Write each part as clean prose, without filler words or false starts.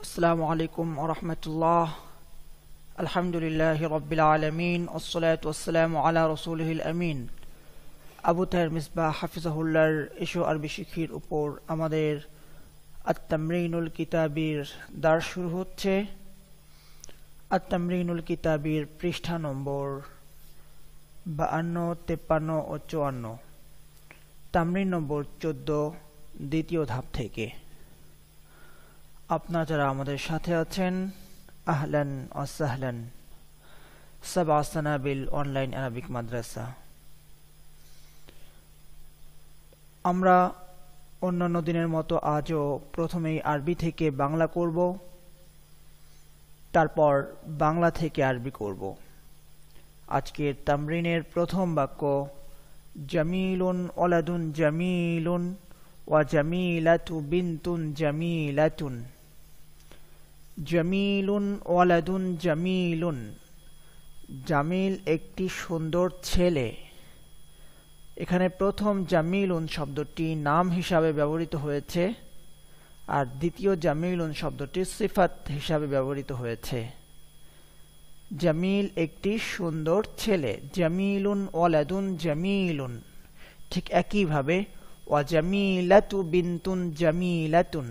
আসসালামু আলাইকুম ওয়া রাহমাতুল্লাহ। আলহামদুলিল্লাহি রাব্বিল আলামিন ওয়াসসালাতু ওয়াসসালামু আলা রাসূলিহিল আমিন। আবু তাহের মিসবাহ হাফিজাহুল্লাহর এশো আরবি শিক্ষার উপর আমাদের আত-তামরিনুল কিতাবীর দার্স শুরু হচ্ছে। আত-তামরিনুল কিতাবীর পৃষ্ঠা নম্বর 52, 53 ও 54, তামরিন নম্বর 14, দ্বিতীয় ধাপ থেকে। আপনারা যারা আমাদের সাথে আছেন, আহলান ওয়া সাহলান। সাবআ সানাবিল অনলাইন আরবিক মাদ্রাসা। আমরা অন্যান্য দিনের মতো আজও প্রথমেই আরবি থেকে বাংলা করব, তারপর বাংলা থেকে আরবি করব। আজকের তামরিনের প্রথম বাক্য জামিলুন ওয়ালাদুন জামিলুন ওয়া জামিলাতু বিনতুন জামিলাতুন। জামিলুন ওয়ালাদুন জামিলুন, জামিল একটি সুন্দর ছেলে। এখানে প্রথম জামিলুন শব্দটি নাম হিসাবে ব্যবহৃত হয়েছে, আর দ্বিতীয় জামিলুন শব্দটি সিফাত হিসাবে ব্যবহৃত হয়েছে। জামিল একটি সুন্দর ছেলে, জামিলুন ওয়ালাদুন জামিলুন। ঠিক একইভাবে ওয়া জামিলাতু বিনতুন জামিলাতুন,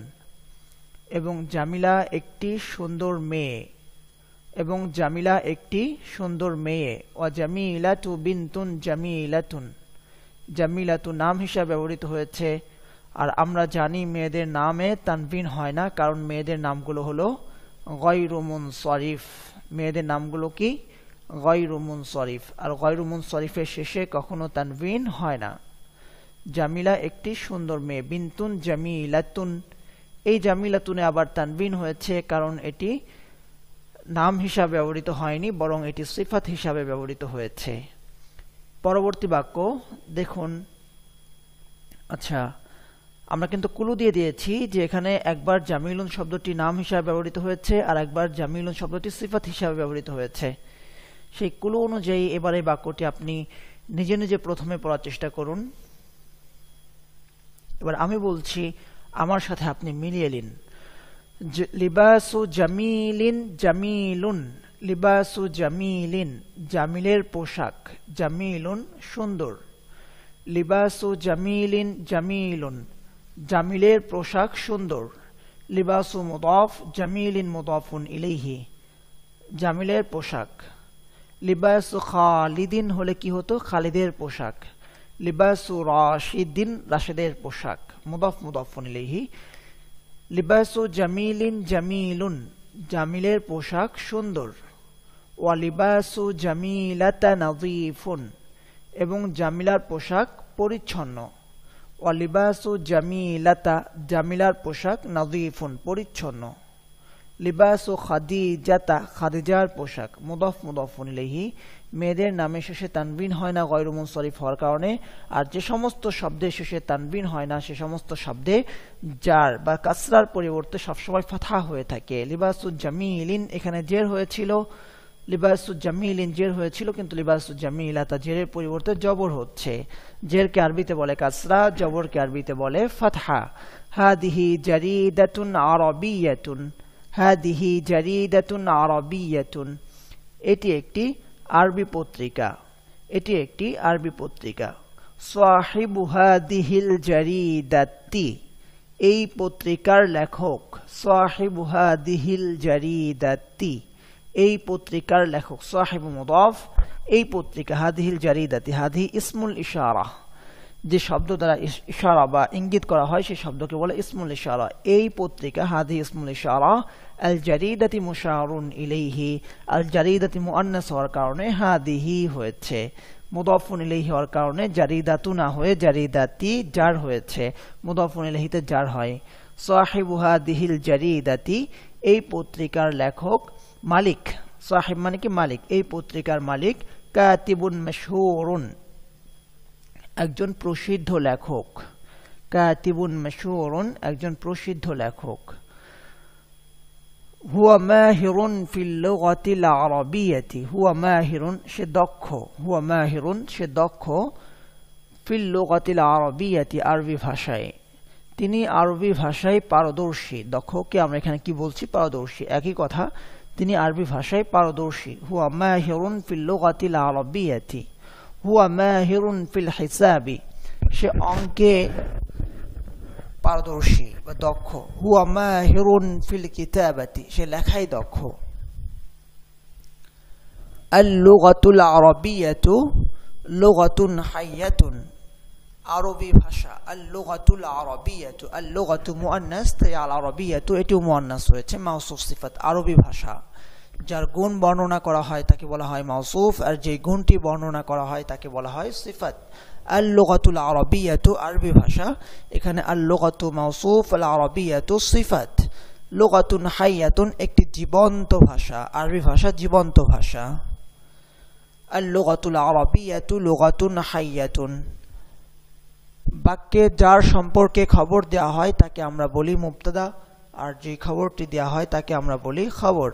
এবং জামিলা একটি সুন্দর মেয়ে, এবং জামিলা একটি সুন্দর মেয়ে। ওয়া জামিলাতু বিনতুন জামিলাতুন, জামিলাতু নাম হিসাবে ব্যবহৃত হয়েছে। আর আমরা জানি মেয়েদের নামে তানবিন হয় না, কারণ মেয়েদের নামগুলো হলো গায়রু মুনসারিফ। মেয়েদের নামগুলো কি? গায়রু মুনসারিফ। আর গায়রু মুনসারিফের শেষে কখনো তানবিন হয় না। জামিলা একটি সুন্দর মেয়ে, বিনতুন জামিলাতুন। এই জামিলাতুনে আবার তানবিন হয়েছে, কারণ এটি নাম হিসাবে ব্যবহৃত হয়নি, বরং এটি সিফাত হিসাবে ব্যবহৃত হয়েছে। পরবর্তী বাক্য দেখুন। আচ্ছা, আমরা কিন্তু ক্লু দিয়ে দিয়েছি যে এখানে একবার জামিলুন শব্দটি নাম হিসাবে ব্যবহৃত হয়েছে, আর একবার জামিলুন শব্দটি সিফাত হিসাবে ব্যবহৃত হয়েছে। সেই ক্লু অনুযায়ী এবার এই বাক্যটি আপনি নিজে নিজে প্রথমে পড়ার চেষ্টা করুন। এবার আমি বলছি, আমার সাথে আপনি মিলিয়ে নিন। লিবাসু জামিলিন জামিলুন, লিবাসু জামিলিন, জামিলের পোশাক, জামিলুন সুন্দর। লিবাসু জামিলিন জামিলুন, জামিলের পোশাক সুন্দর। লিবাসু মুদাফ, জামিলিন মুদাফুন ইলাইহি, জামিলের পোশাক। লিবাসু খালিদিন হলে কি হতো? খালিদের পোশাক। লিবাসু রাশিদিন, রাশেদের পোশাক, মুদাফ মুদাফুন ইলাইহি। লিবাসু জামিলিন জামিলুন, জামিলের পোশাক সুন্দর। ওয়া লিবাসু জামিলাতা নাযীফুন, এবং জামিলার পোশাক পরিচ্ছন্ন। ওয়া লিবাসু জামিলাতা, জামিলার পোশাক নাযীফুন পরিচ্ছন্ন। লিবাসু খাদিজাতা, খাদিজার পোশাক, মুদাফ মুদাফুন ইলাইহি। মেয়েদের নামে শেষে তানবিন হয় না গায়রু মুনসারিফ হওয়ার কারণে, আর যে সমস্ত শব্দের শেষে তানবিন হয় না সে সমস্ত শব্দে জার বা কাসরার পরিবর্তে সবসময় ফাতহা হয়ে থাকে। লিবাসু জামিলিন এখানে জের হয়েছিল, লিবাসু জামিলিন জের হয়েছিল, কিন্তু লিবাসু জামিলাতা জেরের পরিবর্তে জবর হচ্ছে। জেরকে আরবিতে বলে কাসরা, জবরকে আরবিতে বলে ফাতহা। হাদিহি জারিদাতুন আরাবিয়াতুন, হাদিহি জারিদাতুন আরাবিয়াতুন, এটি একটি আরবি পত্রিকা, এটি একটি আরবি পত্রিকা। সাহিবু হাদিহিল জারিদাতি, এই পত্রিকার লেখক। সাহিবু হাদিহিল জারিদাতি, এই পত্রিকার লেখক। সাহিবু মুদাফ, এই পত্রিকা। হাদিহিল জারিদাতি, হাদি ইসমুল ইশারা, যে শব্দ দ্বারা ইশারা বা ইঙ্গিত করা হয় সেই শব্দকে বলে ইসমুল ইশারা। এই পত্রিকা, হাদি ইসমুল ইশারা। আল জারিদাতি মুশারুন ইলাইহি, আল জারিদাতি মুআন্নাস হওয়ার কারণে হাদিহি হয়েছে। মুদাফুন ইলাইহি হওয়ার কারণে জারিদাতু না হয়ে জারিদাতি জার হয়েছে। মুদাফুন ইলাইহিতে জার হয়। সাহিবু হাদিহিল জারিদাতি, এই পত্রিকার লেখক। মালিক, সাহিব মানে কি? মালিক। এই পত্রিকার মালিক। কাতিবুন মাশহুরুন, একজন প্রসিদ্ধ লেখক। কাতিবুন মাশহুরুন, একজন প্রসিদ্ধ লেখক। হুয়া মাহিরুন ফিল লুগাতিল আরাবিয়াতি, হুয়া মাহিরুন সে দক্ষ, হুয়া মাহিরুন সে দক্ষ। ফিল লুগাতিল আরাবিয়াতি আরবি ভাষায়, তিনি আরবি ভাষায় পারদর্শী। দক্ষকে আমরা এখানে কি বলছি? পারদর্শী। একই কথা, তিনি আরবি ভাষায় পারদর্শী। হুয়া মাহিরুন ফিল লুগাতিল আরাবিয়াতি, হুয়া মাহিরুন ফিল হিসাবি, সে অঙ্কে পারদর্শী বা দক্ষ। হুয়া মাহিরুন ফিল কিতাবাতি, সে লেখায় দক্ষ। আল লুগাতুল আরাবিয়াতু লুগাতুন হাইয়াতুন, আরবি ভাষা। আল লুগাতুল আরাবিয়াতু, আল লুগাতু মুআন্নাস, তাই আল আরাবিয়াতু এটিও মুআন্নাস হয়েছে। মাউসুফ সিফাত, আরবি ভাষা। যার গুণ বর্ণনা করা হয় তাকে বলা হয় মাউসুফ, আর যে গুণটি বর্ণনা করা হয় তাকে বলা হয় সিফাত। আল লুগাতুল আরাবিয়াতু, আরবি ভাষা। এখানে আল লুগাতু মাউসুফ, আল আরাবিয়াতু সিফাত। লুগাতুন হাইয়াতুন, একটি জীবন্ত ভাষা। আরবি ভাষা জীবন্ত ভাষা। আল লুগাতুল আরাবিয়াতু লুগাতুন হাইয়াতুন, বাক্যে যার সম্পর্কে খবর দেওয়া হয় তাকে আমরা বলি মুবতাদা, আর যে খবরটি দেওয়া হয় তাকে আমরা বলি খবর।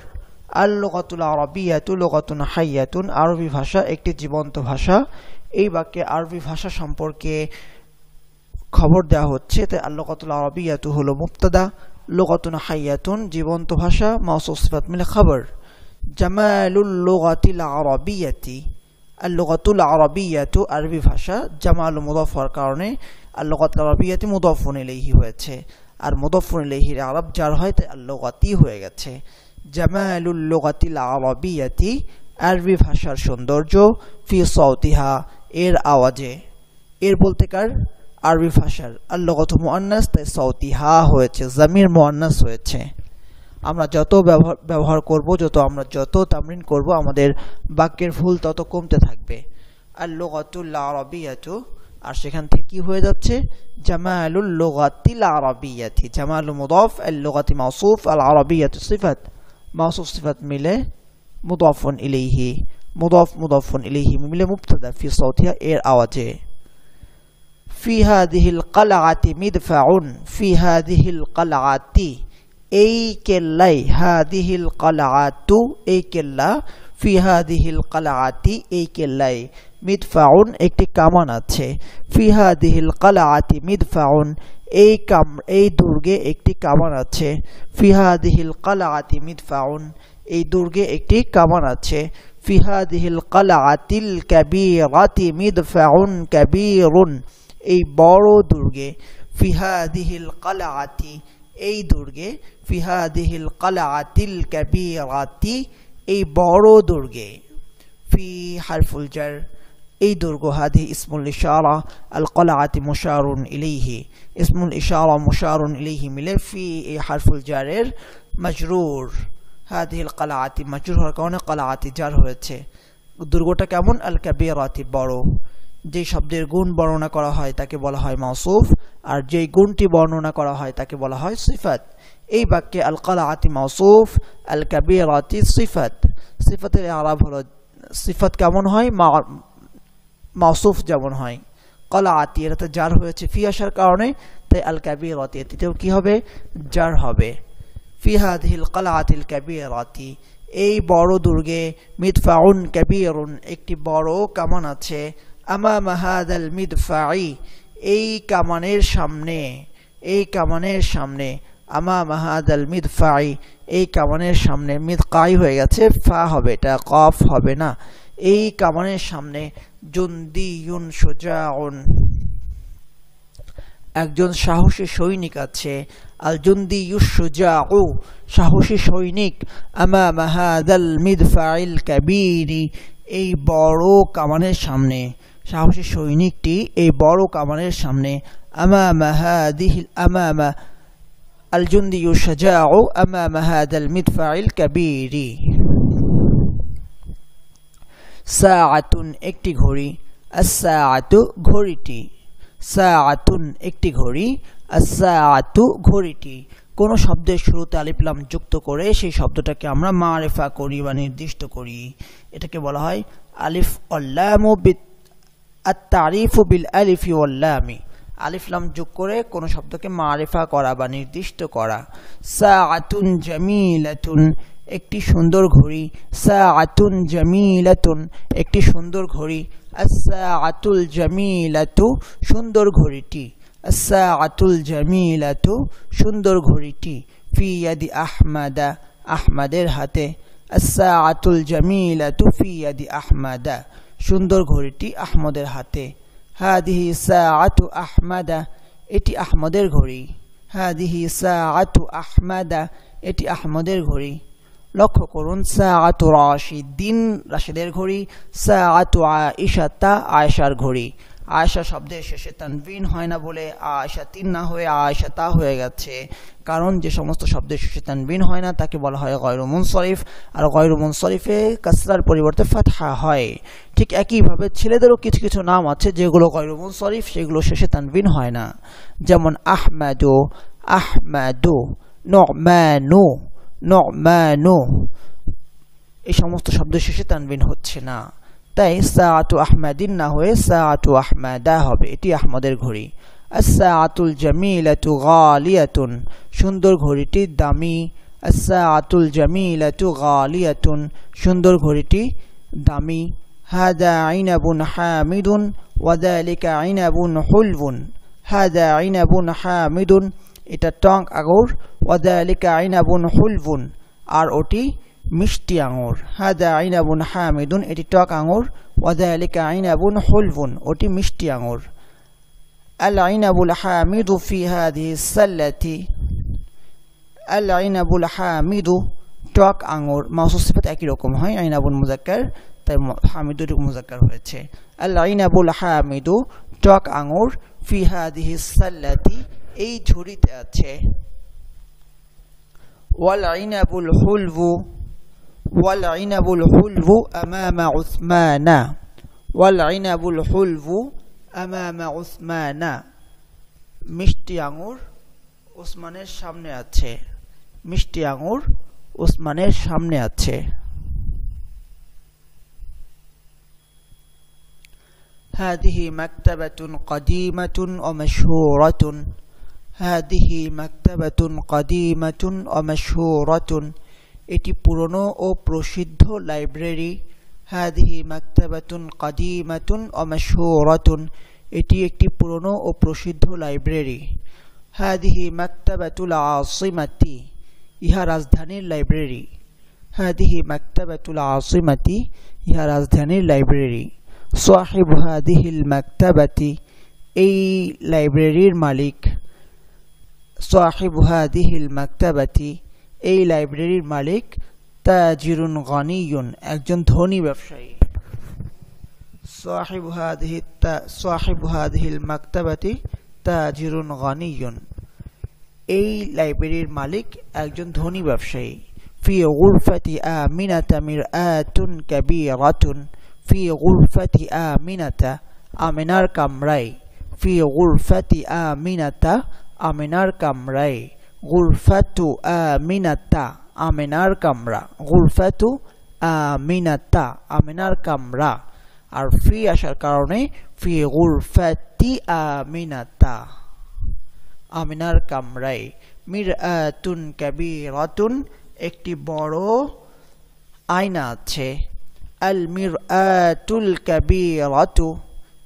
আল লুগাতুল আরাবিয়াতু লুগাতুন হাইয়াতুন, আরবি ভাষা একটি জীবন্ত ভাষা। এই বাক্যে আরবি ভাষা সম্পর্কে খবর দেওয়া হচ্ছে, তাই আল লুগাতুল আরাবিয়াতু হলো মুবতাদা, লুগাতুন হাইয়াতুন জীবন্ত ভাষা, মাউসুফ সিফাত মিলে খবর। জামালুল লুগাতিল আরাবিয়াতি, আল লুগাতুল আরাবিয়াতু আরবি ভাষা। জামাল মুদাফ হওয়ার কারণে আল লুগাতুল আরাবিয়াতি মুদাফুন ইলাইহি হয়েছে, আর মুদাফুন ইলাইহির আরব জার হয়, তাই আল লুগাতি হয়ে গেছে। জামালুল লুগাতিল আরাবিয়াতি, আরবি ভাষার সৌন্দর্য। ফি সাউতিহা, এর আওয়াজে। এর বলতে কার? আরবি ভাষার। আল লুগাতু মুআন্নাস, তাই সাউতিহা হয়েছে, জামির মুআন্নাস হয়েছে। আমরা যত ব্যবহার করব, আমরা যত তামরিন করব, আমাদের বাক্যের ভুল তত কমতে থাকবে। আল লুগাতুল আরাবিয়াতু, আর সেখান থেকে কি হয়ে যাচ্ছে? জামালুল লুগাতিল আরাবিয়াতি, জামালু মুদাফ, আল লুগাতি মাউসুফ, আল আরাবিয়াতু সিফাত। মাউসুফ সিফাত মিলে মুদাফুন ইলাইহি, মুদাফ মুদাফুন ইলাইহি মিলে মুবতাদা। ফি সাউতিহা, এর আওয়াজে। ফি হাযিহিল ক্বালআতি মিদফাউন, ফি হাযিহিল ক্বালআতি, এই কেল্লাই। হাদিহিল ক্বালআতু, এই কেল্লা। ফি হাদিহিল ক্বালআতি, এই কেল্লাই। মিদফাউন, একটি কামান আছে। ফি হাদিহিল ক্বালআতি মিদফাউন, এই দুর্গে একটি কামান আছে। ফি হাদিহিল ক্বালআতি মিদফাউন, এই দুর্গে একটি কামান আছে। ফি হাদিহিল ক্বালআতিল কাবীরাতি মিদফাউন কাবীরুন, এই বড় দুর্গে। ফি হাদিহিল ক্বালআতি, এই দুর্গে। ফি হাদিহিল ক্বালআতিল কাবীরাতি, এই বড় দুর্গে। ফি হারফুল জার, এই দুর্গ। হাদি ইসমুল ইশারা, আল ক্বালআতি মুশারুন ইলাইহি, ইসমুল ইশারা মুশারুন ইলাইহি মিলে ফি, এই হারফুল জারের মাজরুর। হাদিহিল ক্বালআতি মাজরুর হওয়ার কারণে ক্বালআতি জার হয়েছে। দুর্গটা কেমন? আল কাবীরাতি, বড়। যে শব্দের গুণ বর্ণনা করা হয় তাকে বলা হয় মাউসুফ, আর যেই গুণটি বর্ণনা করা হয় তাকে বলা হয় সিফাত। এই বাক্যে আল ক্বালআতি মাউসুফ, আল কাবীরাতি সিফাত। সিফাতের আরব হলো, সিফাত কেমন হয়? মাউসুফ যেমন হয়। ক্বালআতি, এটাতে জার হয়েছে ফি আসার কারণে, তাই আল কাবীরাতি এটিতেও কি হবে? জার হবে। ফি হাদিহিল ক্বালআতিল কাবীরাতি, এই বড় দুর্গে। মিদফাউন কাবীরুন, একটি বড় কামান আছে। আমামা হাযাল মিদফাই, এই কামানের সামনে, এই কামানের সামনে। আমামা হাযাল মিদফাই, এই কামানের সামনে। মিদকাই হয়ে গেছে, ফা হবে, এটা কফ হবে না। এই কামানের সামনে। জুনদিয়ুন শুজাউন, একজন সাহসী সৈনিক আছে। আল জুনদিয়ুশ শুজাউ, সাহসী সৈনিক। আমামা হাযাল মিদফাইল কাবীরি, এই বড় কামানের সামনে। সাহসী সৈনিকটি এই বড় কামানের সামনে। আমামা হাদিহিল, আমামা আল জুনদিয়ুশ শুজাউ আমামা হাযাল মিদফাইল কাবীরি। সাআতুন, একটি ঘড়ি। আস-সাআতু, ঘড়িটি। সাআতুন, একটি ঘড়ি। আস-সাআতু, ঘড়িটি। কোন শব্দের শুরুতে আলিফ লাম যুক্ত করে সেই শব্দটাকে আমরা মারিফা করি বা নির্দিষ্ট করি, এটাকে বলা হয় আলিফ ওয়াল লাম আত-তারিফু বিল আলিফি ওয়াল লামি। আলিফ লাম যোগ করে কোন শব্দকে মারিফা করা বা নির্দিষ্ট করা। সাআতুন জামিলাতুন, একটি সুন্দর ঘড়ি। সাআতুন জামিলাতুন, একটি সুন্দর ঘড়ি। আস-সাআতুল জামিলাতু, সুন্দর ঘড়িটি। আস-সাআতুল জামিলাতু সুন্দর ঘড়িটি ফি ইয়াদি আহমাদা আহমাদের হাতে আস-সাআতুল জামিলাতু ফি ইয়াদি আহমাদা সুন্দর ঘড়িটি আহমদের হাতে হাদিহি সাআতু আহমাদা এটি আহমদের ঘড়ি হাদিহি সাআতু আহমাদা এটি আহমদের ঘড়ি লক্ষ্য করুন সাআতু রাশিদিন রাশিদের ঘড়ি সাআতু আয়েশাতা আয়েশার ঘড়ি আয়েশা শব্দের শেষে তানবিন হয় না বলে আয়েশাতিন না হয়ে আয়েশাতা হয়ে গেছে কারণ যে সমস্ত শব্দের শেষে তানবিন হয় না তাকে বলা হয় গয়রু মুনসরিফ আর গয়রু মুনসরিফে কাসরার পরিবর্তে ফাতহা হয় ঠিক একইভাবে ছেলেদেরও কিছু কিছু নাম আছে যেগুলো গয়রু মুনসরিফ সেগুলো শেষে তানবিন হয় না যেমন আহমাদু আহমাদু নু'মানু নু'মানু এই সমস্ত শব্দের শেষে তানবিন হচ্ছে না তাই সাআতু আহমাদিন না হয়ে সাআতু আহমাদা হবে এটি আহমদের ঘড়ি আস-সাআতুল জামিলাতু গালিয়াতুন সুন্দর ঘড়িটি দামি আস-সাআতুল জামিলাতু গালিয়াতুন সুন্দর ঘড়িটি দামি হাদা আইনাবুন হামিদুন ওয়া যালিকা আইনাবুন হুলবুন হাদা আইনাবুন হামিদুন এটা টক আঙুর ওয়া যালিকা আইনাবুন হুলবুন আর ওটি মিষ্টি আঙুর হাদা আইনাবুন হামিদুন এটি টক আঙুর ওয়া যালিকা আইনাবুন হুলবুন ওটি মিষ্টি আঙুর আল আইনাবুল হামিদু ফি হাদিহি সাল্লাতি আল আইনাবুল হামিদু টক আঙুর মাউসুফ সিফাত একই রকম হয় আইনাবুল মুজাক্কার তাই হামিদুর মুজাক্কার হয়েছে আল আইনাবুল হামিদু টক আঙুর ফি হাদিহি সাল্লাতি এই ঝুড়িতে আছে ওয়াল আইনাবুল হুলবু والعنب الحلو أمام عثمان والعنب الحلو أمام عثمان মিষ্টি আঙুর ওসমানের সামনে আছে মিষ্টি আঙুর ওসমানের সামনে আছে هذه مكتبة قديمة ومشهورة هذه مكتبة قديمة ومشهورة এটি পুরনো ও প্রসিদ্ধ লাইব্রেরি হাদিহি মাকতাবাতুন কাদিমাতুন ওয়া মাশহুরাতুন এটি একটি পুরনো ও প্রসিদ্ধ লাইব্রেরি হাদিহি মাকতাবাতুল আসিমাতি ইহা রাজধানীর লাইব্রেরি হাদিহি মাকতাবাতুল আসিমাতি ইহা রাজধানীর লাইব্রেরি সাহিবু হাদিহিল মাকতাবাতি এই লাইব্রেরির মালিক সাহিবু হাদিহিল মাকতাবাতি এই লাইব্রেরির মালিক তাজিরুন গানিয়ুন একজন ধনী ব্যবসায়ী সাহিবু হাদিহিল মাকতাবাতি তাজিরুন গানিয়ুন এই লাইব্রেরির মালিক একজন ধনী ব্যবসায়ী ফি গুরফাতি আমিনাতা মিরআতুন কাবীরাতুন ফি গুরফাতি আমিনাতা আমিনার কামরায় ফি গুরফাতি আমিনাতা আমিনার কামরায় গুরফাতু আমিনাতা আমিনার কামরা গুরফাতু আমিনাতা আমিনার কামরা আর ফি আসার কারণে ফি গুরফাতি আমিনাতা আমিনার কামরায় মিরআতুন কাবীরাতুন একটি বড় আয়না আছে আল মিরআতুল কাবীরাতু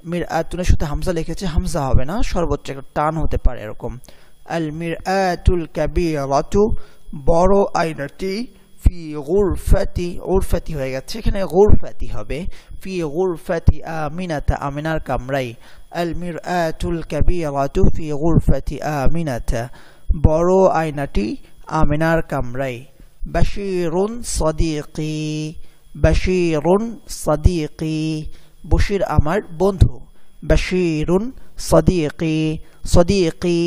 মিরআতুনের সাথে হামজা লিখেছে হামজা হবে না সর্বোচ্চ একটা টান হতে পারে এরকম আল মিরআতুল কাবীরাতু বড় আয়নাটি ফি গুরফাতি গুরফাতি হয়ে গেছে এখানে গুরফাতি হবে ফি গুরফাতি আমিনাতা আমিনার কামরাই আল মিরআতুল কাবীরাতু ফি গুরফাতি আমিনাতা বড় আয়নাটি আমিনার কামরাই বাশীরুন সাদীকি বাশীরুন সাদীকি বশীর আমার বন্ধু বাশীরুন সাদীকি সাদীকি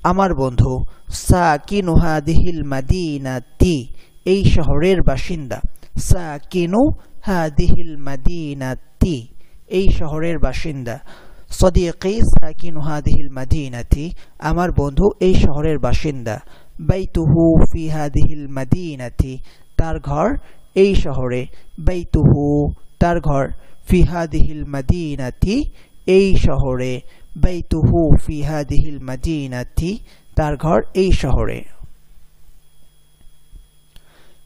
আমার বন্ধু সাকিনু হাদিহিল মাদিনাতি এই শহরের বাসিন্দা সাকিনু হাদিহিল মাদিনাতি এই শহরের বাসিন্দা সাদীকি সাকিনু হাদিহিল মাদিনাতি আমার বন্ধু এই শহরের বাসিন্দা বাইতুহু ফি হাদিহিল মাদিনাতি তার ঘর এই শহরে বাইতুহু তার ঘর ফি হাদিহিল মাদিনাতি এই শহরে বাইতুহু ফি হাদিহিল মাদিনাতি তার ঘর এই শহরে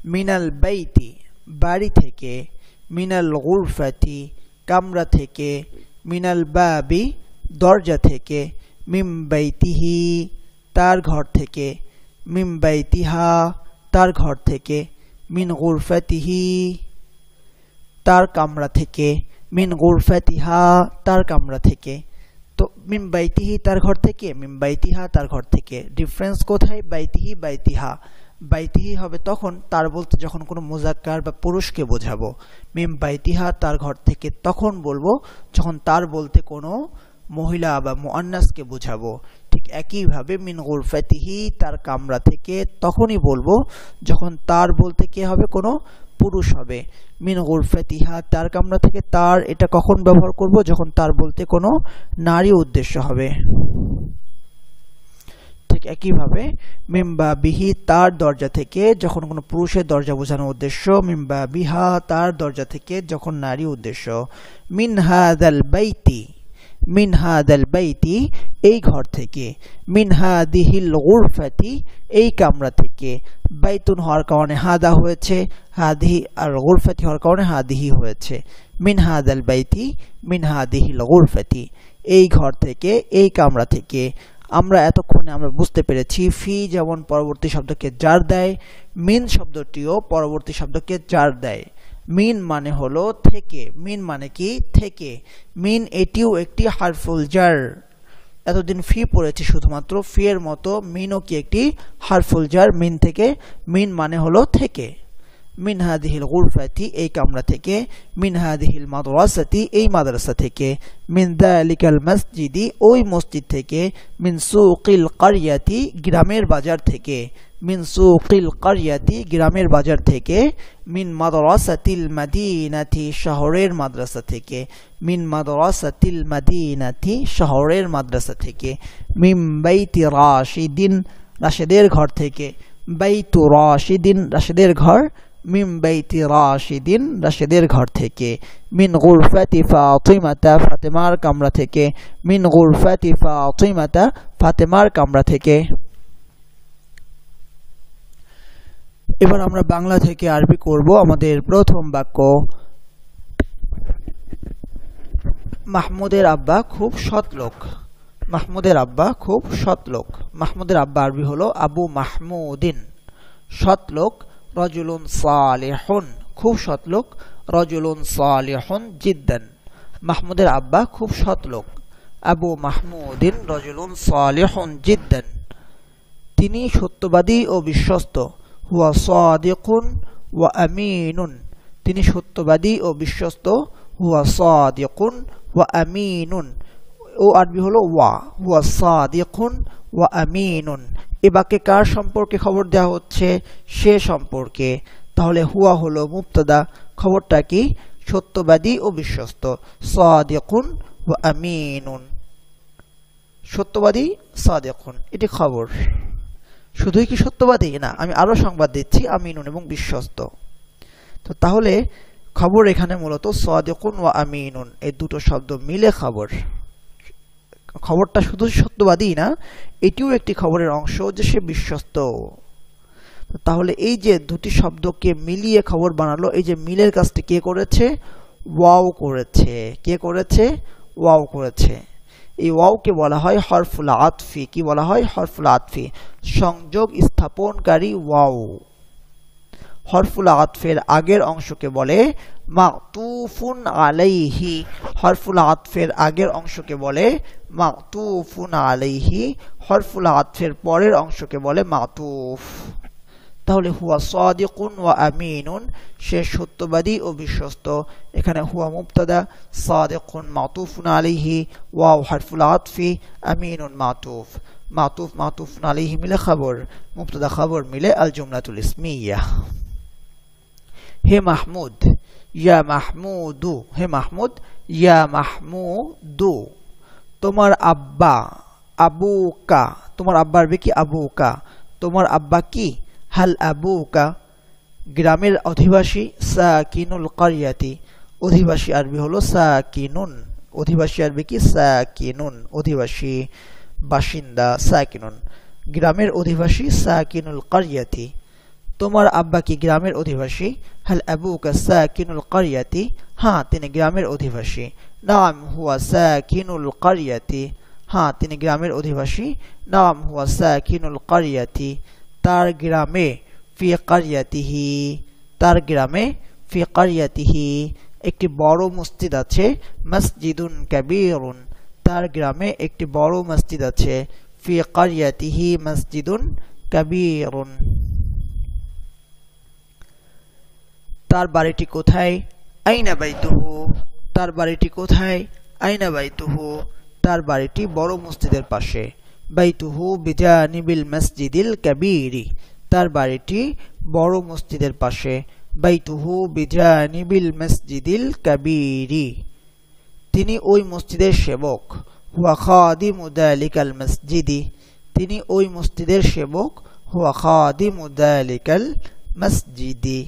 মিনাল বাইতি বাড়ি থেকে মিনাল গুরফাতি কামরা থেকে মিনাল বাবি দরজা থেকে মিম বাইতিহি তার ঘর থেকে, মিম বাইতিহা তার ঘর থেকে, মিন গুরফাতিহি তার কামরা থেকে, মিন গুরফাতিহা তার কামরা থেকে। তো মিম বাইতিহি তার ঘর থেকে, মিম বাইতিহা তার ঘর থেকে। ডিফারেন্স কোথায়? বাইতিহি বাইতিহা। বাইতিহি হবে তখন তার বলতে যখন কোনো মুজাক্কার বা পুরুষকে বোঝাবো। মিম বাইতিহা তার ঘর থেকে তখন বলবো যখন তার বলতে কোনো মহিলা বা মুআন্নাসকে বোঝাবো। ঠিক একইভাবে মিন গুরফাতিহি তার কামরা থেকে তখনই বলবো যখন তার বলতে কে হবে? কোনো পুরুষ হবে। মিন গুরফাতিহা তার কামরা থেকে, তার এটা কখন ব্যবহার করব? যখন তার বলতে কোনো নারী উদ্দেশ্য হবে। ঠিক একইভাবে মিম বাবিহি তার দরজা থেকে যখন কোনো পুরুষের দরজা বোঝানোর উদ্দেশ্য, মিম বাবিহা তার দরজা থেকে যখন নারী উদ্দেশ্য। মিন হাদাল বাইতি, মিন হাদাল বাইতি এই ঘর থেকে, মিন হাদিহিল গুরফাতি এই কামরা থেকে। বাইতুন হওয়ার কারণে হাদা হয়েছে, হাদিহি, আর গুরফাতি হওয়ার কারণে হাদিহি হয়েছে। মিন হাদাল বাইতি মিন হাদিহিল গুরফাতি এই ঘর থেকে, এই কামরা থেকে। আমরা এতক্ষণে আমরা বুঝতে পেরেছি ফি যেমন পরবর্তী শব্দকে জার দেয়, মিন শব্দটিও পরবর্তী শব্দকে জার দেয়। মিন মানে হলো থেকে, মিন মানে কি? থেকে। মিন এটিও একটি হারফুল জার। এতদিন ফি পড়েছি শুধুমাত্র, ফি এর মতো মিনও কি একটি হারফুল জার। মিন থেকে, মিন মানে হলো থেকে। মিন হাদিহিল গুরফাতি এই কামরা থেকে, মিন হাদিহিল মাদ্রাসাতি এই মাদ্রাসা থেকে, মিন যালিকাল মসজিদি ওই মসজিদ থেকে, মিন সুকিল কারিয়াতি গ্রামের বাজার থেকে, মিন সুকিল কারিয়াতি গ্রামের বাজার থেকে, মিন মাদ্রাসাতিল মাদিনাতি শহরের মাদ্রাসা থেকে, মিন মাদ্রাসাতিল মাদিনাতি শহরের মাদ্রাসা থেকে, মিন বাইতি রাশিদিন রাশেদের ঘর থেকে, বাইতু রাশিদিন রাশেদের ঘর, মিন বাইতি রাশিদিন রাশেদের ঘর থেকে, মিন গুরফাতি ফাতিমাতা ফাতেমার কামরা থেকে, মিন গুরফাতি ফাতিমাতা ফাতেমার কামরা থেকে। এবার আমরা বাংলা থেকে আরবি করব। আমাদের প্রথম বাক্য, মাহমুদের আব্বা খুব সৎ লোক। মাহমুদের আব্বা খুব সৎ লোক। মাহমুদের আব্বা আরবি হলো আবু মাহমুদিন। সৎ লোক রজুলুন সালিহুন খুব সৎ লোক, রজুলুন সালিহুন জিদ্দান। মাহমুদের আব্বা খুব সৎ লোক, আবু মাহমুদিন রজুলুন সালিহুন জিদ্দান। তিনি সত্যবাদী ও বিশ্বস্ত। হুয়া সাদিকুন ওয়া আমিনুন তিনি সত্যবাদী ও বিশ্বস্ত। হুয়া সাদিকুন ওয়া আমিনুন ও আরবি হলো ওয়া। হুয়া সাদিকুন ওয়া আমিনুন। এ বাক্যে কার সম্পর্কে খবর দেওয়া হচ্ছে? সে সম্পর্কে। তাহলে হুয়া হলো মুবতাদা, খবরটা কি? সত্যবাদী ও বিশ্বস্ত। সাদিকুন ওয়া আমিনুন, সত্যবাদী সাদিকুন, এটি খবর। শুধুই কি সত্যবাদী? না, আমি আরো সংবাদ দিচ্ছি, আমিনুন এবং বিশ্বস্ত। তো তাহলে খবর এখানে মূলত সাদিকুন ওয়া আমিনুন এই দুটো শব্দ মিলে খবর। খবরটা শুধু সত্যবাদী না, এটিও একটি খবরের অংশ যে সে বিশ্বস্ত। তাহলে এই যে দুটি শব্দকে মিলিয়ে খবর বানালো, এই যে মিলের কাজটি কে করেছে? ওয়াও করেছে। কে করেছে? ওয়াও করেছে। এই ওয়াওকে বলা হয় হরফুল আতফি। কি বলা হয়? হরফুল আতফি, সংযোগ স্থাপনকারী ওয়াও। হরফুল আতফের আগের অংশকে বলে মাতুফুন আলাইহি। হরফুল আতফের আগের অংশকে বলে মাতুফুন আলাইহি। হরফুল আতফের পরের অংশকে বলে মাতুফ। তাহলে হুয়া সাদিকুন ওয়া আমিনুন, সে সত্যবাদী ও বিশ্বস্ত। এখানে হুয়া মুবতাদা, সাদিকুন মাতুফুন আলাইহি, ওয়াও হরফুল আতফি, আমিনুন মাতুফ। মাতুফ মাতুফুন আলাইহি মিলে খবর, মুবতাদা খবর মিলে আল জুমলাতুল ইসমিয়া। হে মাহমুদ, ইয়া মাহমুদু। হে মাহমুদ, ইয়া মাহমুদু। তোমার আব্বা, আবুকা। তোমার আব্বা আরবি কি? আবুকা। তোমার আব্বা কি? হাল আবুকা গ্রামের অধিবাসী। সাকিনুল কারিয়াতি, অধিবাসী আরবি হলো সাকিনুন। অধিবাসী আরবি কি? সাকিনুন, অধিবাসী, বাসিন্দা, সাকিনুন। গ্রামের অধিবাসী সাকিনুল কারিয়াতি। তোমার আব্বা কি গ্রামের অধিবাসী? হাল আবুকা সাকিনুল কারিয়াতি, হ্যাঁ তিনি গ্রামের অধিবাসী। নাম হুয়া সাকিনুল কারিয়াতি, হ্যাঁ তিনি গ্রামের অধিবাসী নাম হুয়া সাকিনুল কারিয়াতি তার গ্রামে ফি কারিয়াতিহি তার গ্রামে ফি কারিয়াতিহি একটি বড় মসজিদ আছে মসজিদুন কাবীরুন তার গ্রামে একটি বড় মসজিদ আছে ফি কারিয়াতিহি মসজিদুন কাবীরুন তার বাড়িটি কোথায় আইনা বাইতুহু তার বাড়িটি কোথায় আইনা বাইতুহু তার বাড়িটি বড় মসজিদের পাশে বাইতুহু বিজানিবিল মসজিদিল কাবীরি তার বাড়িটি বড় মসজিদের পাশে বাইতুহু বিজানিবিল মসজিদিল কাবীরি তিনি ওই মসজিদের সেবক হুয়া খাদিমু যালিকাল মসজিদি তিনি ওই মসজিদের সেবক হুয়া খাদিমু যালিকাল মসজিদি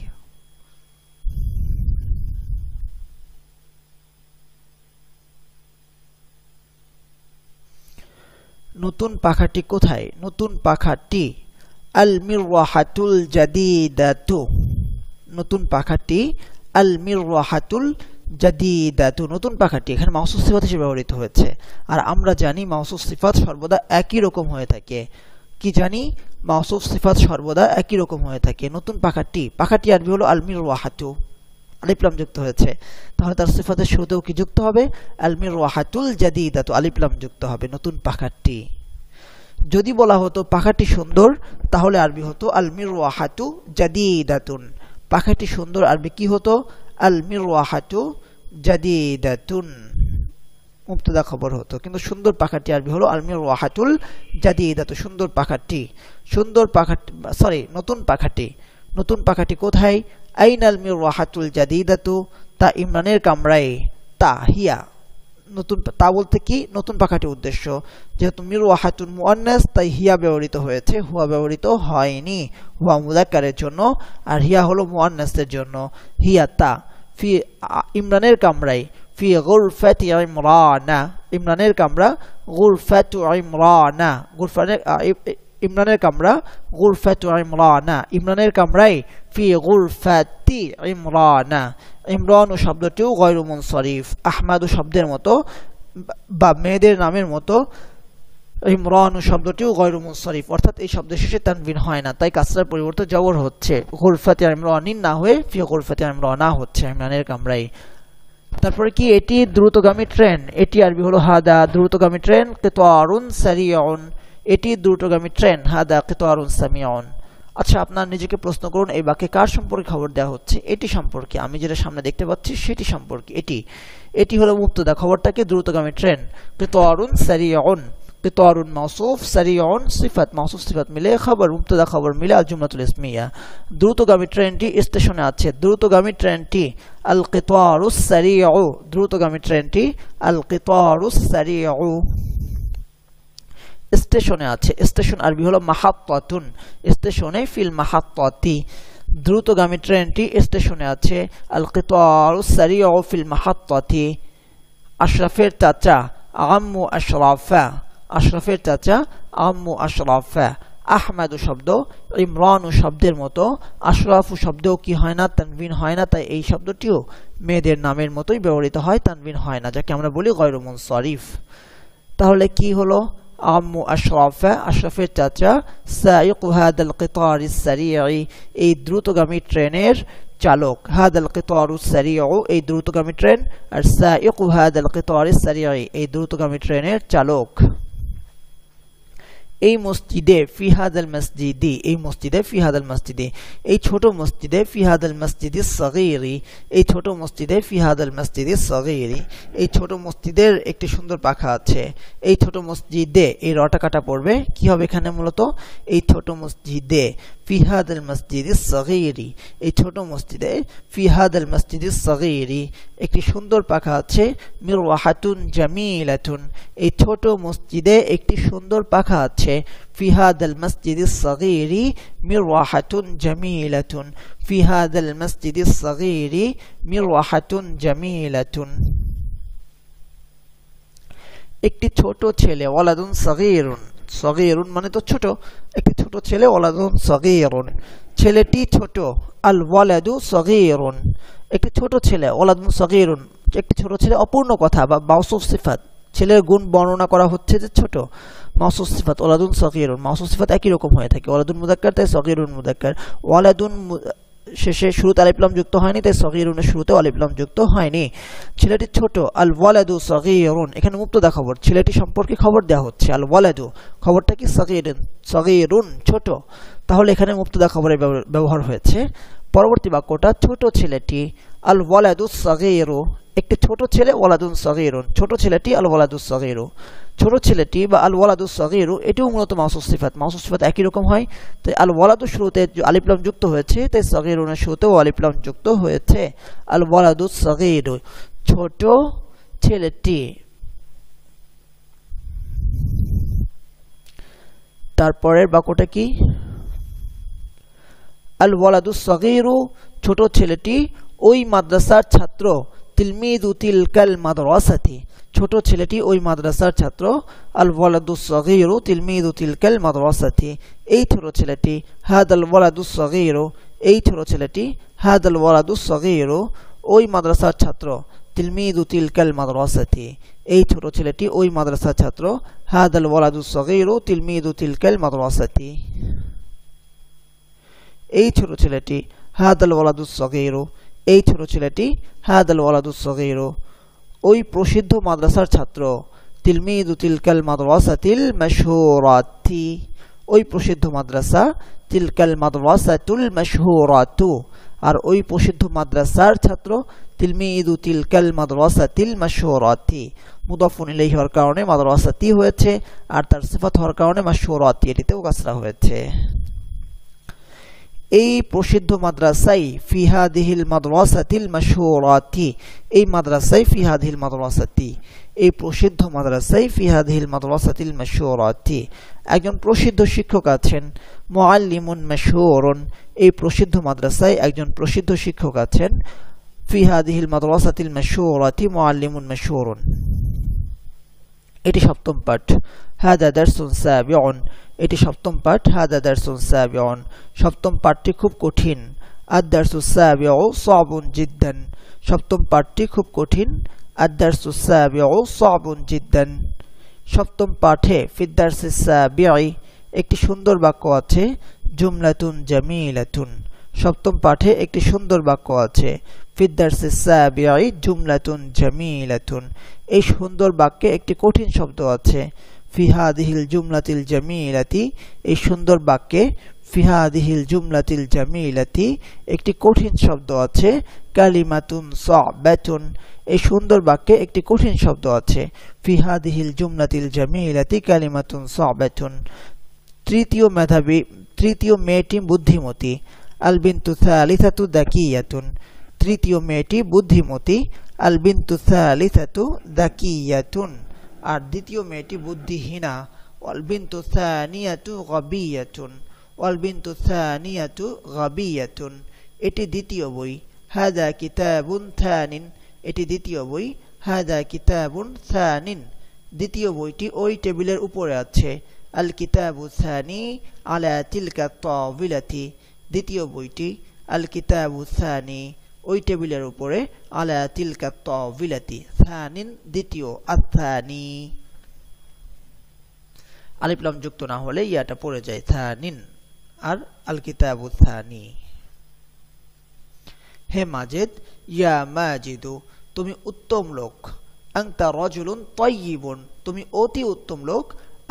নতুন পাখাটি কোথায় নতুন পাখাটি আল মিরওয়াহাতুল জাদিদাতু নতুন পাখাটি আল মিরওয়াহাতুল জাদিদাতু নতুন পাখাটি এখানে মাউসুফ সিফাত হিসেবে ব্যবহৃত হয়েছে আর আমরা জানি মাউসুফ সিফাত সর্বদা একই রকম হয়ে থাকে কি জানি মাউসুফ সিফাত সর্বদা একই রকম হয়ে থাকে নতুন পাখাটি আরবি হলো আল মিরওয়াহাতু আলিফ লাম যুক্ত হয়েছে তাহলে তার সিফাতের শুরুতেও কি যুক্ত হবে আল মিরওয়াহাতুল জাদিদাতু আলিফ লাম যুক্ত হবে নতুন পাখাটি যদি বলা হতো পাখাটি সুন্দর তাহলে আরবি হতো আল মিরওয়াহাতু জাদিদাতুন পাখাটি সুন্দর আরবি কি হতো আল মিরওয়াহাতু জাদিদাতুন মুবতাদা খবর হতো কিন্তু সুন্দর পাখাটি আরবি হলো আল মিরওয়াহাতুল জাদিদাতু সুন্দর পাখাটি নতুন পাখাটি কোথায় আইনাল মিরওয়াহাতুল জাদিদাতু তা ইমরানের কামরায় তা হিয়া নতুন তা বলতে কি নতুন পাখাটি উদ্দেশ্য যেহেতু মিরওয়াহাতুন মুআন্নাস তাই হিয়া ব্যবহৃত হয়েছে হুয়া ব্যবহৃত হয়নি হুয়া মুযাক্কারের জন্য আর হিয়া হলো মুআন্নাসের জন্য হিয়া তা ফি ইমরানের কামরায় ফি গুরফাতি ইমরানা ইমরানের কামরা গুরফাতু ইমরানা ইমরানের কামরা গুরফাতু ইমরানা ইমরানের কামরায় ফি গুরফাতি ইমরানা ইমরান শব্দটিও গয়রু মুনসারিফ আহমদ শব্দের মতো বা মেয়েদের নামের মতো ইমরান শব্দটিও গয়রু মুনসারিফ অর্থাৎ এই শব্দের শেষে তানবিন হয় না তাই কাসরার পরিবর্তে জবর হচ্ছে গুরফাতি ইমরানিন না হয়ে ফি গুরফাতি ইমরানা হচ্ছে ইমরানের কামরায় তারপরে কি এটি দ্রুতগামী ট্রেন এটি আরবি হলো হাদা দ্রুতগামী ট্রেন কিতারুন সারিউন এটি দ্রুতগামী ট্রেন হাদা কিতারুন সামিউন আচ্ছা আপনার নিজেকে প্রশ্ন করুন এই বাক্যে কার সম্পর্কে খবর দেওয়া হচ্ছে এটি সম্পর্কে আমি যেটা সামনে দেখতে পাচ্ছি সেটি সম্পর্কে এটি হলো মুবতাদা খবরটাকে দ্রুতগামী ট্রেন কিতারুন সারিউন কিতারুন মাউসুফ সারিউন সিফাত মাউসুফ সিফাত মিলে খবর মুবতাদা খবর মিলে আল জুমলাতুল ইসমিয়া দ্রুতগামী ট্রেনটি স্টেশনে আছে দ্রুতগামী ট্রেনটি আল কিতারুস সারিউ দ্রুতগামী ট্রেনটি আল কিতারুস সারিউ স্টেশনে আছে স্টেশন আরবি হলো মাহাত্তাতুন স্টেশনে ফিল মাহাত্তাতি দ্রুতগামী ট্রেনটি স্টেশনে আছে আল কিতারুস সারিউ ফিল মাহাত্তাতি আশরাফের চাচা আম্মু আশরাফা আশরাফের চাচা আম্মু আশরাফা আহমদ শব্দ ইমরান শব্দের মতো আশরাফু শব্দেও কি হয় না তানবিন হয় না তাই এই শব্দটিও মেয়েদের নামের মতোই ব্যবহৃত হয় তানবিন হয় না যাকে আমরা বলি গয়রু মুনসারিফ তাহলে কি হলো আম্মু আশরাফা আশরাফের চাচা সাইকু হাদাল কিতারিস সারিই এই দ্রুতগামী ট্রেনের চালক হাদাল কিতারুস সারিউ এই দ্রুতগামী ট্রেন আর সাইকু হাদাল কিতারিস সারিই এই দ্রুতগামী ট্রেনের চালক এই মসজিদে ফি হাদাল মসজিদি এই মসজিদে ফি হাদাল মসজিদি এই ছোট মসজিদে ফি হাদাল মসজিদিস সগীরি এই ছোট মসজিদে ফি হাদাল মসজিদিস সগীরি এই ছোট মসজিদের একটি সুন্দর পাখা আছে এই ছোট মসজিদে এই রটা কাটা পড়বে কি হবে এখানে মূলত এই ছোট মসজিদে ফি হাদাল মসজিদিস সগীরি এই ছোট মসজিদে ফি হাদাল মসজিদিস সগীরি একটি সুন্দর পাখা আছে মিরওয়াহাতুন জামিলাতুন এই ছোট মসজিদে একটি সুন্দর পাখা আছে في هذا المسجد الصغير مروحة جميلة في هذا المسجد الصغير مروحة جميلة একটি ছোট ছেলে ওয়ালাদুন সগীরুন সগীরুন মানে তো ছোট একটি ছোট ছেলে ওয়ালাদুন সগীরুন ছেলেটি ছোট আল ওয়ালাদু সগীরুন একটি ছোট ছেলে ওয়ালাদুন সগীরুন একটি ছোট ছেলে অপূর্ণ কথা বা মাউসুফ সিফাত ছেলের গুণ বর্ণনা করা হচ্ছে যে ছোট। মাউসুফ সিফাত ওয়ালাদুন সগীরুন, মাউসুফ সিফাত একই রকম হয়ে থাকে, ওয়ালাদুন মুযাক্কার তাই সগীরুন মুযাক্কার, ওয়ালাদুন শেষে শুরুতে আলিফ লাম যুক্ত হয়নি তাই সগীরুনের শুরুতে আলিফ লাম যুক্ত হয়নি। ছেলেটি ছোট, আল ওয়ালাদু সগীরুন, এখানে মুবতাদা খবর, ছেলেটি সম্পর্কে খবর দেওয়া হচ্ছে। আল ওয়ালাদু খবরটা কি? সগীরুন, সগীরুন ছোট, তাহলে এখানে মুবতাদা খবরের ব্যবহার হয়েছে। পরবর্তী বাক্যটা ছোট ছেলেটি, আল ওয়ালাদু সগীরু, একটি ছোট ছেলে, ওয়ালাদুন সগীরুন, ছোট ছেলেটি, আল ওয়ালাদু সগীরু, ছোট ছেলেটি বা আল ওয়ালাদু সগীরু এটিও মূলত মাউসুফ সিফাত, মাউসুফ সিফাত একই রকম হয়, তাই আল ওয়ালাদু শুরুতে আলিফ লাম যুক্ত হয়েছে তাই সগীরুনের শুরুতেও আলিফ লাম যুক্ত হয়েছে। আল ওয়ালাদু সগীরু ছোট ছেলেটি। তারপরের বাক্যটা কি? আল ওয়ালাদু সগীরু ছোট ছেলেটি ওই মাদ্রাসার ছাত্র, তিলমিযু তিলকাল মাদ্রাসাতি ছোট ছেলেটি ওই মাদ্রাসার ছাত্র, আল ওয়ালাদু সগীরু তিলমিযু তিলকাল মাদ্রাসাতি এই ছোট ছেলেটি, হাদাল ওয়ালাদু সগীরু এই ছোট ছেলেটি, হাদাল ওয়ালাদু সগীরু ওই মাদ্রাসার ছাত্র, তিলমিযু তিলকাল মাদ্রাসাতি এই ছোট ছেলেটি ওই মাদ্রাসার ছাত্র, হাদাল ওয়ালাদু সগীরু তিলমিযু তিলকাল মাদ্রাসাতি এই ছোট ছেলেটি, হাদাল ওয়ালাদু সগীরু এই ছোট ছেলেটি, হাদাল ওয়ালাদু সগীরু ওই প্রসিদ্ধ মাদ্রাসার ছাত্র, তিলমিযু তিলকাল মাদ্রাসাতিল মাশহুরাতি ওই প্রসিদ্ধ মাদ্রাসা, তিলকাল মাদ্রাসাতুল মাশহুরাতু আর ওই প্রসিদ্ধ মাদ্রাসার ছাত্র, তিলমিযু তিলকাল মাদ্রাসাতিল মাশহুরাতি মুদাফুন ইলাইহি হওয়ার কারণে মাদ্রাসাতি হয়েছে, আর তার সিফাত হওয়ার কারণে মাশহুরাতি এটিতেও কাসরা হয়েছে। এই প্রসিদ্ধ মাদ্রাসাই ফি হাদিহিল মাদ্রাসাতিল মাশহুরাতি এই মাদ্রাসাই ফি হাদিহিল মাদ্রাসাতি এই প্রসিদ্ধ মাদ্রাসাই ফি হাদিহিল মাদ্রাসাতিল মাশহুরাতি একজন প্রসিদ্ধ শিক্ষক আছেন, মুআল্লিমুন মাশহুরুন এই প্রসিদ্ধ মাদ্রাসায় একজন প্রসিদ্ধ শিক্ষক আছেন, ফি হাদিহিল মাদ্রাসাতিল মাশহুরাতি মুআল্লিমুন মাশহুরুন। এটি সপ্তম পাঠ। হাদা দারসুন সাবিউন এটি সপ্তম পাঠ। হাদা দারসুন সাবিউন সপ্তম পাঠটি খুব কঠিন। আদ-দারসু সাবিউ সাবুন জিদ্দান সপ্তম পাঠটি খুব কঠিন। আদ-দারসু সাবিউ সাবুন জিদ্দান সপ্তম পাঠে ফিদ দারসি সাবিই একটি সুন্দর বাক্য আছে, জুমলাতুন জামিলাতুন সপ্তম পাঠে একটি সুন্দর বাক্য আছে, ফিদ দারসি সাবিই জুমলাতুন জামিলাতুন এই সুন্দর বাক্যে একটি কঠিন শব্দ আছে, ফি হাদিহিল জুমলাতিল জামিলাতি এই সুন্দর বাক্যে, ফি হাদিহিল জুমলাতিল জামিলাতি একটি কঠিন শব্দ আছে, কালিমাতুন সাবাতুন এই সুন্দর বাক্যে একটি কঠিন শব্দ আছে, ফি হাদিহিল জুমলাতিল জামিলাতি কালিমাতুন সাবাতুন। তৃতীয় মেয়েটি বুদ্ধিমতী, আল বিনতু সালিসাতু দাকিয়াতুন তৃতীয় মেয়েটি বুদ্ধিমতী, আল বিনতু সালিসাতু দাকিয়াতুন আর দ্বিতীয় মেয়েটি বুদ্ধিহীনা, ওয়াল বিনতু সানিয়াতু গাবিয়াতুন ওয়াল বিনতু সানিয়াতু গাবিয়াতুন এটি দ্বিতীয় বই। হাদা কিতাবুন থানিন এটি দ্বিতীয় বই। হাদা কিতাবুন থানিন দ্বিতীয় বইটি ওই টেবিলের উপরে আছে, আল কিতাবু থানি আলা তিলকা তাওবিলাতি দ্বিতীয় বইটি, আল কিতাবু থানি ওই টেবিলের উপরে, আলা তিলকা তাওবিলাতি থানিন দ্বিতীয়, আথানি আলিফ লাম যুক্ত না হলে ইয়াটা পড়ে যায় থানিন আর আল কিতাবু থানি। হে মাজেদ, ইয়া মাজিদু তুমি উত্তম লোক, আনতা রাজুলুন তাইয়িবুন তুমি অতি উত্তম লোক,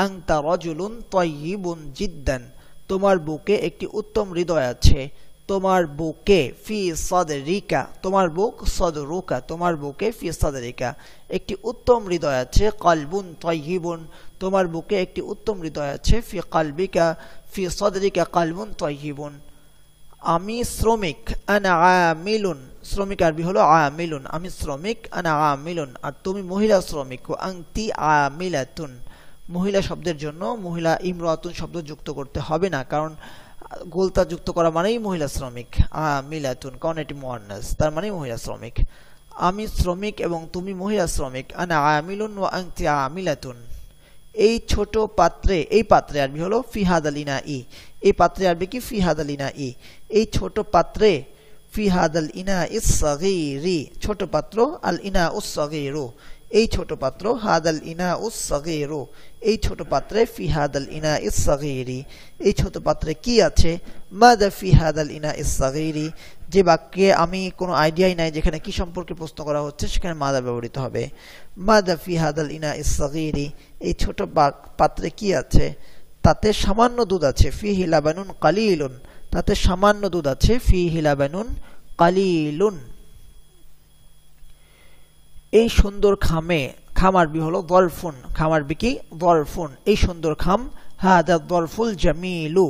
আনতা রাজুলুন তাইয়িবুন জিদ্দান তোমার বুকে একটি উত্তম হৃদয় আছে, তোমার বুকে, ফি সাদরিকা তোমার বুক, সাদরুকা তোমার বুকে, ফি সাদরিকা একটি উত্তম হৃদয় আছে, কলবুন তাইয়িবুন তোমার বুকে একটি উত্তম হৃদয় আছে, ফি কলবিকা ফি সাদরিকা কলবুন তাইয়িবুন। আমি শ্রমিক, আনা আমিলুন শ্রমিক আরবি হলো আমিলুন আমি শ্রমিক, আনা আমিলুন আর তুমি মহিলা শ্রমিক, আনতি আমিলাতুন মহিলা শব্দের জন্য মহিলা ইমরাতুন শব্দ যুক্ত করতে হবে না, কারণ গোলতা যুক্ত করা মানেই মহিলা শ্রমিক, আমিলাতুন কারণ এটি মুআন্নাস তার মানে মহিলা শ্রমিক। আমি শ্রমিক এবং তুমি মহিলা শ্রমিক, আনা আমিলুন ওয়া আনতি আমিলাতুন এই ছোট পাত্রে, এই পাত্রে আরবি হলো ফি হাদাল ইনাই এই পাত্রে আরবি কি ফি হাদাল ইনাই এই ছোট পাত্রে, ফি হাদাল ইনাইস সাগীরি ছোট পাত্র, আল ইনাউস সাগীরু এই ছোট পাত্র, হাদাল ইনা উস সাগীরু, এই ছোট পাত্রে, ফি হাদাল ইনা ইস সাগীরি, এই ছোট পাত্রে কি আছে, মাদা ফি হাদাল ইনা ইস সাগীরি, যে বাক্যে আমি কোনো আইডিয়াই নাই যেখানে কি সম্পর্কে প্রশ্ন করা হচ্ছে সেখানে মাদা ব্যবহৃত হবে। মাদা ফি হাদাল ইনা ইস সাগীরি, এই ছোট পাত্রে কি আছে, তাতে সামান্য দুধ আছে, ফিহি লাবানুন কালিলুন, তাতে সামান্য দুধ আছে, ফিহি লাবানুন কালিলুন। এই সুন্দর খামে, খাম আরবি হলো যরফুন, খাম আরবি কি যরফুন, এই সুন্দর খাম, হাদা যরফুল জামিলু,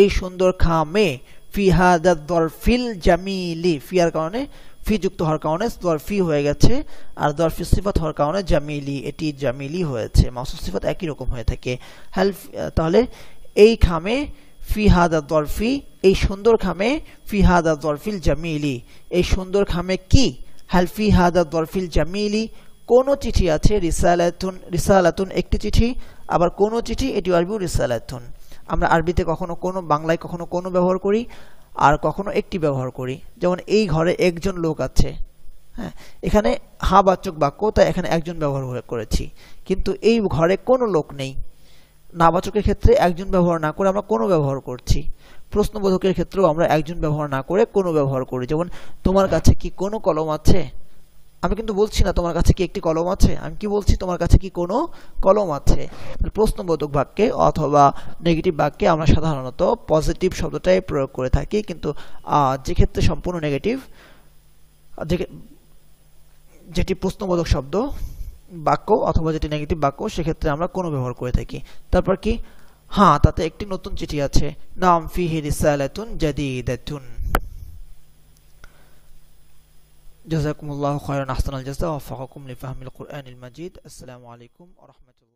এই সুন্দর খামে, ফি হাদা যরফিল জামিলি, ফি এর কারণে, ফি যুক্ত হওয়ার কারণে যরফি হয়ে গেছে, আর যরফি সিফাত হওয়ার কারণে জামিলি, এটি জামিলি হয়েছে। মাউসুফ সিফাত একই রকম হয়ে থাকে। তাহলে এই খামে, ফি হাদা যরফি, এই সুন্দর খামে, ফি হাদা যরফিল জামিলি, এই সুন্দর খামে কি, হাল ফি হাদা যরফিল জামিলি, কোন চিঠি আছে, রিসালাতুন, রিসালাতুন একটি চিঠি, আবার কোন চিঠি, এটি আরবি রিসালাতুন। আমরা আরবিতে কখনো কোনো, বাংলায় কখনো কোনো ব্যবহার করি আর কখনো একটি ব্যবহার করি। যেমন এই ঘরে একজন লোক আছে, হ্যাঁ, এখানে হা বাচক বাক্য, তাই এখানে একজন ব্যবহার করেছি, কিন্তু এই ঘরে কোনো লোক নেই। নাবাচকের ক্ষেত্রে একজন ব্যবহার না করে আমরা কোনো ব্যবহার করছি। প্রশ্নবোধকের ক্ষেত্রেও আমরা একজন ব্যবহার না করে কোনো ব্যবহার করি। যেমন তোমার কাছে কি কোনো কলম আছে, আমি কিন্তু বলছি না তোমার কাছে কি একটি কলম আছে, আমি কি বলছি তোমার কাছে কি কোনো কলম আছে। প্রশ্নবোধক বাক্যে অথবা নেগেটিভ বাক্যে আমরা সাধারণত পজিটিভ শব্দটাই প্রয়োগ করে থাকি, কিন্তু যে ক্ষেত্রে সম্পূর্ণ নেগেটিভ, যেটি প্রশ্নবোধক শব্দ বাক্য অথবা যেটি নেগেটিভ বাক্য, সেক্ষেত্রে আমরা কোনো ব্যবহার করে থাকি। তারপর কি, হ্যাঁ, তাতে একটি নতুন চিঠি আছে, নাম ফিহি রিসালাতুন জাদিদাতুন। জাযাকুমুল্লাহু খায়রান, আহসানাল জাযা, ওয়া ওয়াফাকাকুম লিফাহমিল কুরআনিল মাজিদ। আসসালামু আলাইকুম ওয়া রাহমাতুল্লাহ।